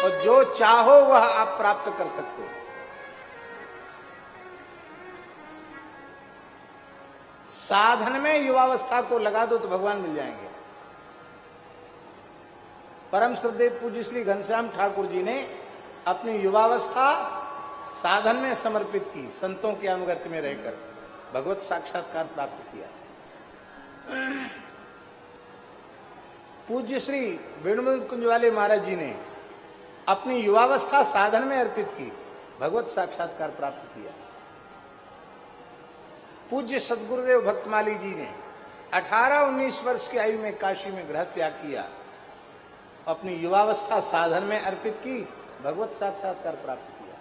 और जो चाहो वह आप प्राप्त कर सकते हो। साधन में युवावस्था को लगा दो तो भगवान मिल जाएंगे। परम श्रद्धेय पूज्य श्री घनश्याम ठाकुर जी ने अपनी युवावस्था साधन में समर्पित की, संतों के अनुगत्य में रहकर भगवत साक्षात्कार प्राप्त किया। पूज्य श्री वेणुमंद कुंज वाले महाराज जी ने अपनी युवावस्था साधन में अर्पित की, भगवत साक्षात्कार प्राप्त किया। पूज्य सदगुरुदेव भक्तमाली जी ने 18-19 वर्ष की आयु में काशी में गृह त्याग किया, अपनी युवावस्था साधन में अर्पित की, भगवत साक्षात्कार प्राप्त किया।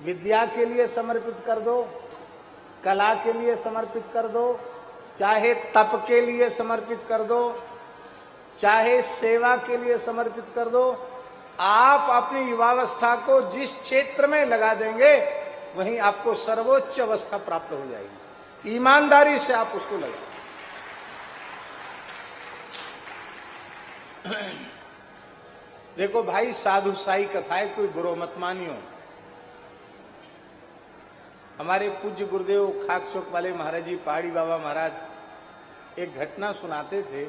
विद्या के लिए समर्पित कर दो, कला के लिए समर्पित कर दो, चाहे तप के लिए समर्पित कर दो, चाहे सेवा के लिए समर्पित कर दो। आप अपनी युवावस्था को जिस क्षेत्र में लगा देंगे वहीं आपको सर्वोच्च अवस्था प्राप्त हो जाएगी। ईमानदारी से आप उसको लगाएं। देखो भाई, साधु साई कथाएं कोई बुरो मत मानियो। हमारे पूज्य गुरुदेव खाक चौक वाले महाराज जी, पहाड़ी बाबा महाराज एक घटना सुनाते थे।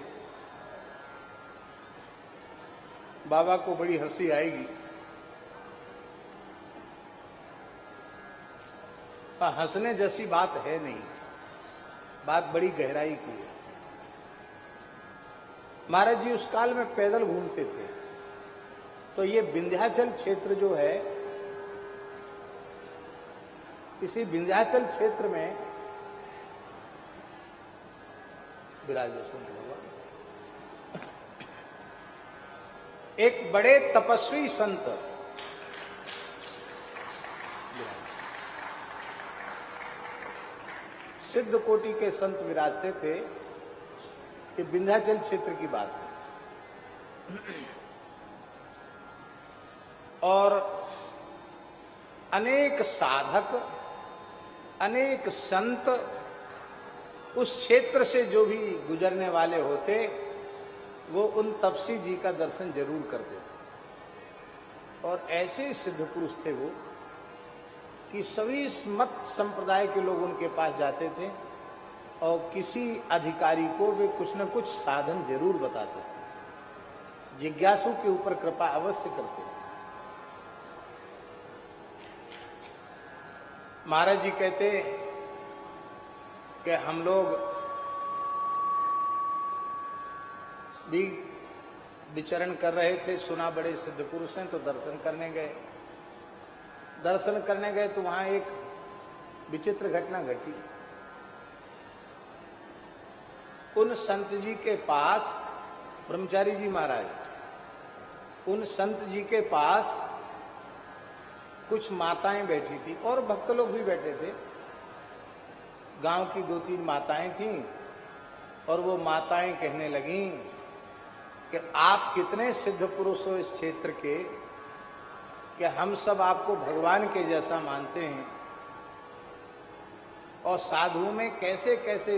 बाबा को बड़ी हंसी आएगी, पर हंसने जैसी बात है नहीं, बात बड़ी गहराई की है। महाराज जी उस काल में पैदल घूमते थे, तो ये विंध्याचल क्षेत्र जो है, इसी विंध्याचल क्षेत्र में विराजमान एक बड़े तपस्वी संत, सिद्ध कोटि के संत विराजते थे। कि विंध्याचल क्षेत्र की बात है और अनेक साधक, अनेक संत उस क्षेत्र से जो भी गुजरने वाले होते वो उन तपसी जी का दर्शन जरूर करते थे। और ऐसे सिद्ध पुरुष थे वो कि सभी मत संप्रदाय के लोग उनके पास जाते थे और किसी अधिकारी को वे कुछ न कुछ साधन जरूर बताते थे। जिज्ञासु के ऊपर कृपा अवश्य करते थे। महाराज जी कहते कि हम लोग भी विचरण कर रहे थे, सुना बड़े सिद्ध पुरुष हैं, तो दर्शन करने गए। दर्शन करने गए तो वहां एक विचित्र घटना घटी। उन संत जी के पास, ब्रह्मचारी जी महाराज, उन संत जी के पास कुछ माताएं बैठी थी और भक्त लोग भी बैठे थे। गांव की 2-3 माताएं थीं और वो माताएं कहने लगीं कि आप कितने सिद्ध पुरुष हो इस क्षेत्र के, कि हम सब आपको भगवान के जैसा मानते हैं और साधुओं में कैसे कैसे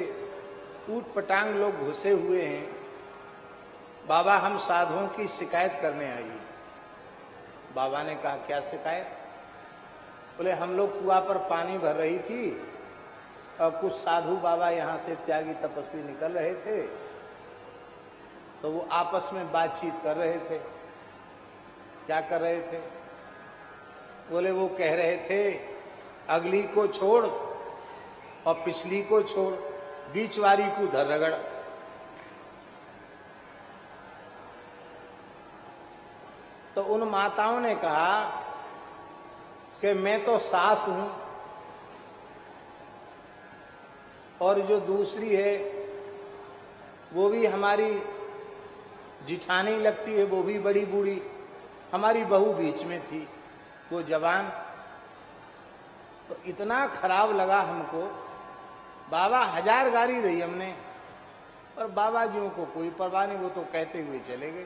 ऊट पटांग लोग घुसे हुए हैं। बाबा, हम साधुओं की शिकायत करने आई। बाबा ने कहा, क्या शिकायत? बोले, हम लोग कुआं पर पानी भर रही थी और कुछ साधु बाबा यहाँ से त्यागी तपस्वी निकल रहे थे, तो वो आपस में बातचीत कर रहे थे। क्या कर रहे थे? बोले, वो कह रहे थे अगली को छोड़ और पिछली को छोड़, बीच वाली को धर रगड़। तो उन माताओं ने कहा कि मैं तो सास हूं और जो दूसरी है वो भी हमारी जिठानी लगती है, वो भी बड़ी बूढ़ी, हमारी बहू बीच में थी, वो जवान। तो इतना खराब लगा हमको। बाबा 1000 गाली रही हमने, और बाबा जियों को कोई परवाह नहीं, वो तो कहते हुए चले गए।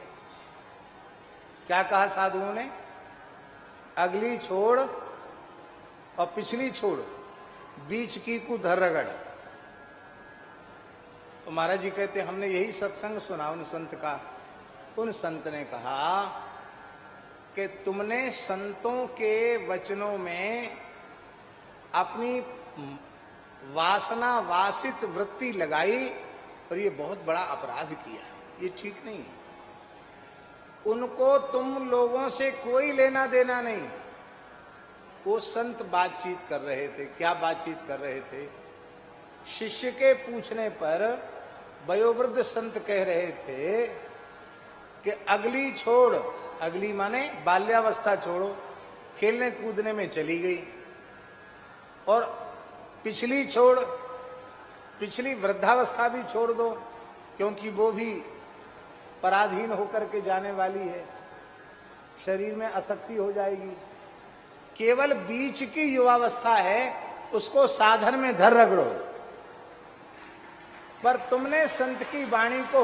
क्या कहा साधुओं ने? अगली छोड़ और पिछली छोड़, बीच की को धर रगड़। तो महाराज जी कहते हमने यही सत्संग सुना उन संत का उन संत ने कहा कि तुमने संतों के वचनों में अपनी वासना वासित वृत्ति लगाई और ये बहुत बड़ा अपराध किया, ये ठीक नहीं है। उनको तुम लोगों से कोई लेना देना नहीं। वो संत बातचीत कर रहे थे। क्या बातचीत कर रहे थे? शिष्य के पूछने पर वयोवृद्ध संत कह रहे थे कि अगली छोड़, अगली माने बाल्यावस्था छोड़ो, खेलने कूदने में चली गई, और पिछली छोड़, पिछली वृद्धावस्था भी छोड़ दो, क्योंकि वो भी पराधीन होकर के जाने वाली है, शरीर में आसक्ति हो जाएगी। केवल बीच की युवावस्था है, उसको साधन में धर रगड़ो। पर तुमने संत की वाणी को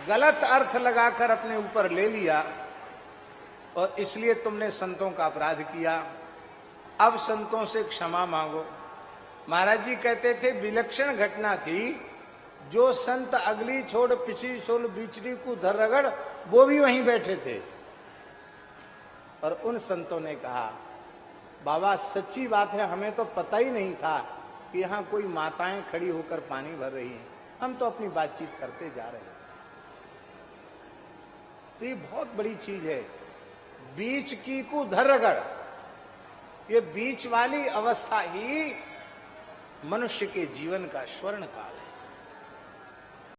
गलत अर्थ लगाकर अपने ऊपर ले लिया और इसलिए तुमने संतों का अपराध किया। अब संतों से क्षमा मांगो। महाराज जी कहते थे विलक्षण घटना थी, जो संत अगली छोड़ पिछली छोड़ बीचड़ी को धर रगड़, वो भी वहीं बैठे थे। और उन संतों ने कहा बाबा सच्ची बात है, हमें तो पता ही नहीं था कि यहाँ कोई माताएं खड़ी होकर पानी भर रही हैं, हम तो अपनी बातचीत करते जा रहे थे। तो ये बहुत बड़ी चीज है, बीच की को धर रगड़। ये बीच वाली अवस्था ही मनुष्य के जीवन का स्वर्ण काल है।